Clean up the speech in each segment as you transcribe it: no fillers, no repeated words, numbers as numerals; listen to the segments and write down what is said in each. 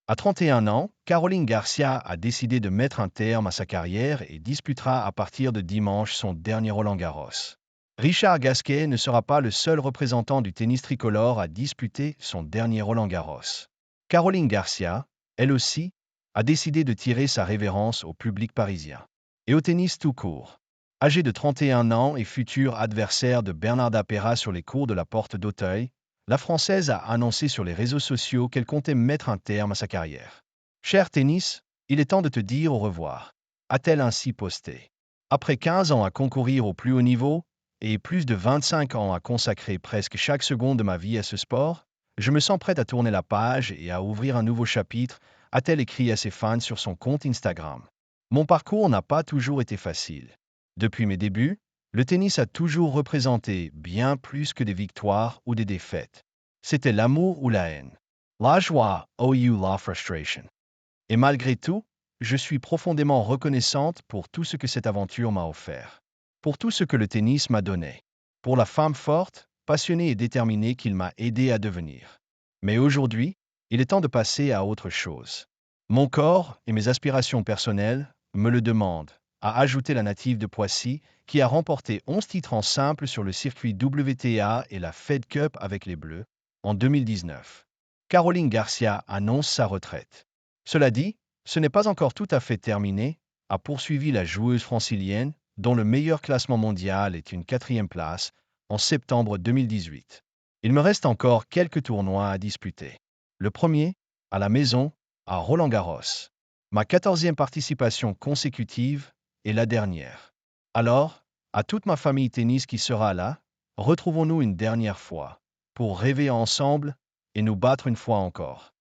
À 31 ans, Caroline Garcia a décidé de mettre un terme à sa carrière et disputera à partir de dimanche son dernier Roland-Garros. Richard Gasquet ne sera pas le seul représentant du tennis tricolore à disputer son dernier Roland-Garros. Caroline Garcia, elle aussi, a décidé de tirer sa révérence au public parisien et au tennis tout court. Âgée de 31 ans et future adversaire de Bernarda Pera sur les cours de la Porte d'Auteuil, la Française a annoncé sur les réseaux sociaux qu'elle comptait mettre un terme à sa carrière. Cher tennis, il est temps de te dire au revoir, a-t-elle ainsi posté. Après 15 ans à concourir au plus haut niveau et plus de 25 ans à consacrer presque chaque seconde de ma vie à ce sport, je me sens prête à tourner la page et à ouvrir un nouveau chapitre, a-t-elle écrit à ses fans sur son compte Instagram. Mon parcours n'a pas toujours été facile. Depuis mes débuts, le tennis a toujours représenté bien plus que des victoires ou des défaites. C'était l'amour ou la haine. La joie ou la frustration. Et malgré tout, je suis profondément reconnaissante pour tout ce que cette aventure m'a offert. Pour tout ce que le tennis m'a donné. Pour la femme forte, passionnée et déterminée qu'il m'a aidé à devenir. Mais aujourd'hui, il est temps de passer à autre chose. Mon corps et mes aspirations personnelles me le demandent, a ajouté la native de Poissy, qui a remporté 11 titres en simple sur le circuit WTA et la Fed Cup avec les Bleus, en 2019. Caroline Garcia annonce sa retraite. Cela dit, ce n'est pas encore tout à fait terminé, a poursuivi la joueuse francilienne, dont le meilleur classement mondial est une 4e place, en septembre 2018. Il me reste encore quelques tournois à disputer. Le premier, à la maison, à Roland-Garros. Ma 14e participation consécutive et la dernière. Alors, à toute ma famille tennis qui sera là, retrouvons-nous une dernière fois, pour rêver ensemble et nous battre une fois encore.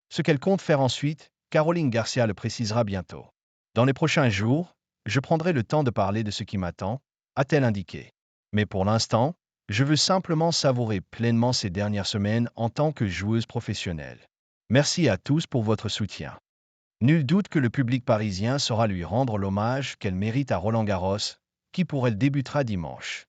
Ce qu'elle compte faire ensuite, Caroline Garcia le précisera bientôt. Dans les prochains jours, je prendrai le temps de parler de ce qui m'attend, a-t-elle indiqué. Mais pour l'instant, je veux simplement savourer pleinement ces dernières semaines en tant que joueuse professionnelle. Merci à tous pour votre soutien. Nul doute que le public parisien saura lui rendre l'hommage qu'elle mérite à Roland-Garros, qui pour elle débutera dimanche.